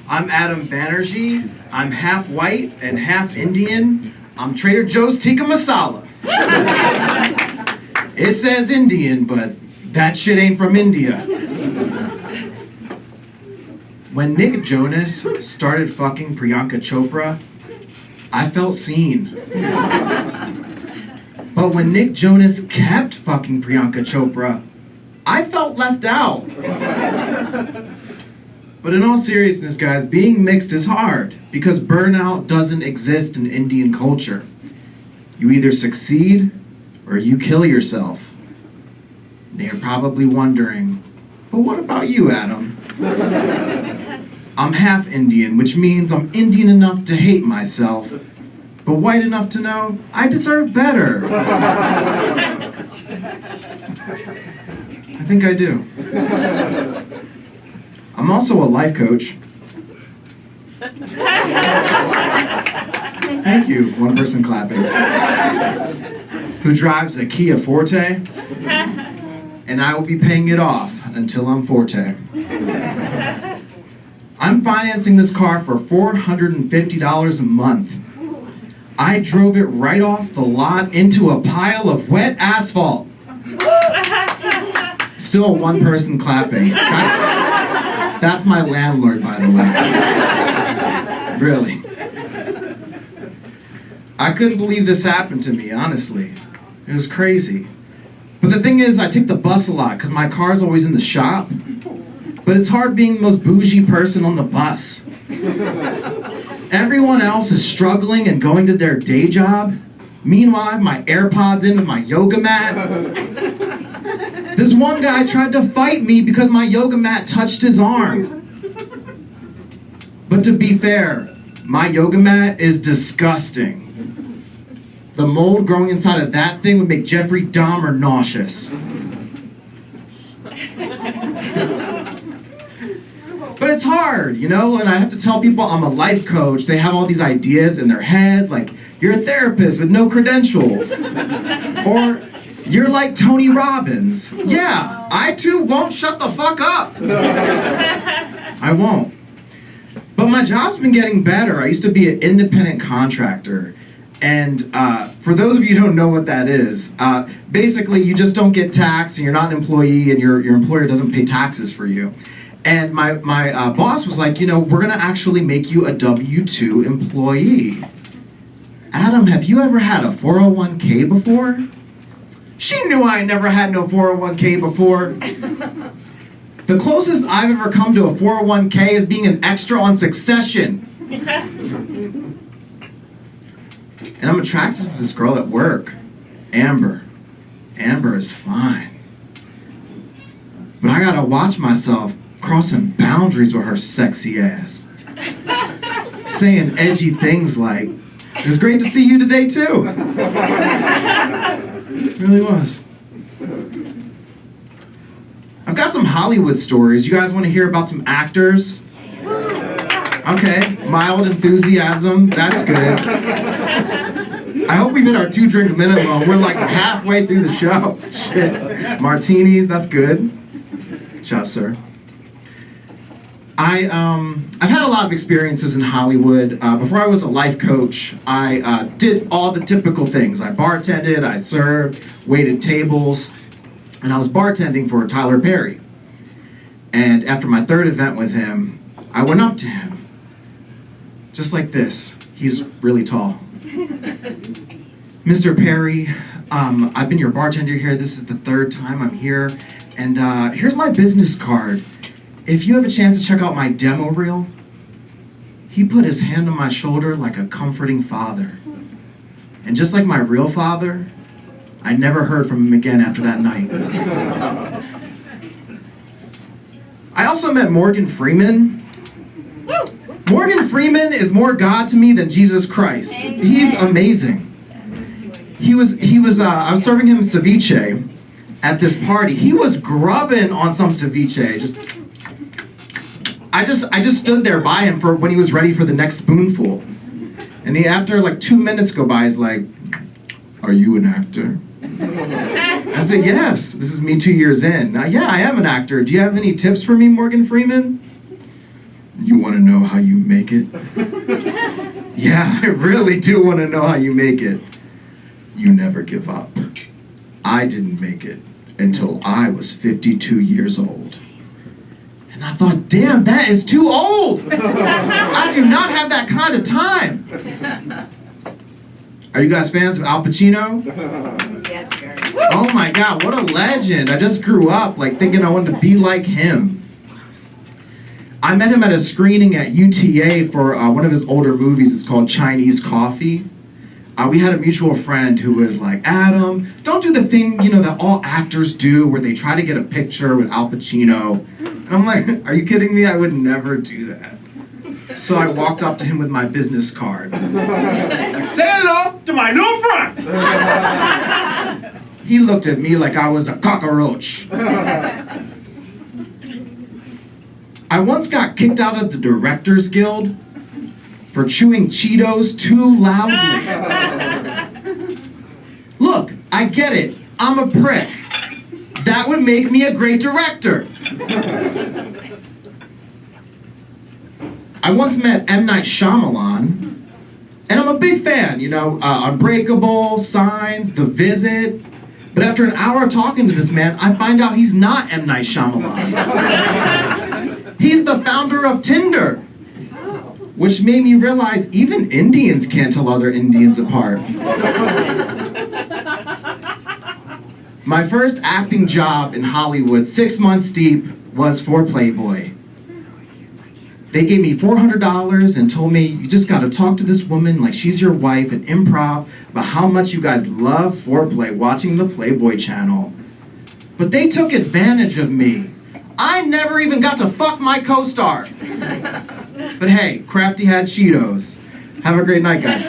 I'm Adam Banerjee. I'm half white and half Indian. I'm Trader Joe's tikka masala. It says Indian, but that shit ain't from India. When Nick Jonas started fucking Priyanka Chopra, I felt seen. But when Nick Jonas kept fucking Priyanka Chopra, I felt left out. But in all seriousness, guys, being mixed is hard because burnout doesn't exist in Indian culture. You either succeed or you kill yourself. And you're probably wondering, but what about you, Adam? I'm half Indian, which means I'm Indian enough to hate myself, but white enough to know I deserve better. I think I do. I'm also a life coach. Thank you, one person clapping. Who drives a Kia Forte, and I will be paying it off until I'm Forte. I'm financing this car for $450 a month. I drove it right off the lot into a pile of wet asphalt. Still one person clapping. That's my landlord, by the way. Really. I couldn't believe this happened to me, honestly. It was crazy. But the thing is, I take the bus a lot because my car's always in the shop. But it's hard being the most bougie person on the bus. Everyone else is struggling and going to their day job. Meanwhile, I have my AirPods in with my yoga mat. This one guy tried to fight me because my yoga mat touched his arm. But to be fair, my yoga mat is disgusting. The mold growing inside of that thing would make Jeffrey Dahmer nauseous. But it's hard, you know, and I have to tell people I'm a life coach. They have all these ideas in their head, like, you're a therapist with no credentials. Or, you're like Tony Robbins. Yeah, I too won't shut the fuck up. I won't. But my job's been getting better. I used to be an independent contractor. And for those of you who don't know what that is, basically you just don't get taxed and you're not an employee and your employer doesn't pay taxes for you. And my boss was like, you know, we're gonna actually make you a W-2 employee. Adam, have you ever had a 401k before? She knew I never had no 401k before. The closest I've ever come to a 401k is being an extra on Succession. And I'm attracted to this girl at work, Amber. Amber is fine. But I gotta watch myself crossing boundaries with her sexy ass. Saying edgy things like, it's great to see you today too. It really was. I've got some Hollywood stories. You guys want to hear about some actors? Okay, mild enthusiasm, that's good. I hope we hit our 2-drink minimum. We're like halfway through the show. Shit. Martinis, that's good. Good job, sir. I've had a lot of experiences in Hollywood. Before I was a life coach, I did all the typical things. I bartended, I served, waited tables, and I was bartending for Tyler Perry. And after my third event with him, I went up to him, just like this. He's really tall. Mr. Perry, I've been your bartender here. This is the third time I'm here. And here's my business card. If you have a chance to check out my demo reel, he put his hand on my shoulder like a comforting father. And just like my real father, I never heard from him again after that night. I also met Morgan Freeman. Morgan Freeman is more God to me than Jesus Christ. He's amazing. I was serving him ceviche at this party. He was grubbing on some ceviche. I just stood there by him for when he was ready for the next spoonful. And after like 2 minutes go by, he's like, "Are you an actor?" I said, "Yes, this is me 2 years in." "Yeah, I am an actor. Do you have any tips for me, Morgan Freeman?" You want to know how you make it? Yeah, I really do want to know how you make it. You never give up. I didn't make it until I was 52 years old. And I thought, damn, that is too old. I do not have that kind of time. Are you guys fans of Al Pacino? Yes, sir. Oh my God, what a legend. I just grew up like thinking I wanted to be like him. I met him at a screening at UTA for one of his older movies. It's called Chinese Coffee. We had a mutual friend who was like, Adam, don't do the thing, that all actors do where they try to get a picture with Al Pacino. And I'm like, are you kidding me? I would never do that. So I walked up to him with my business card. Like, say hello to my new friend. He looked at me like I was a cockroach. I once got kicked out of the Directors Guild for chewing Cheetos too loudly. Look, I get it. I'm a prick. That would make me a great director. I once met M. Night Shyamalan, and I'm a big fan, Unbreakable, Signs, The Visit. But after an hour talking to this man, I find out he's not M. Night Shyamalan. He's the founder of Tinder, which made me realize even Indians can't tell other Indians apart. My first acting job in Hollywood, 6 months deep, was for Playboy. They gave me $400 and told me, you just gotta talk to this woman like she's your wife and improv about how much you guys love foreplay watching the Playboy channel. But they took advantage of me. I never even got to fuck my co-star. But hey, Crafty had Cheetos. Have a great night, guys.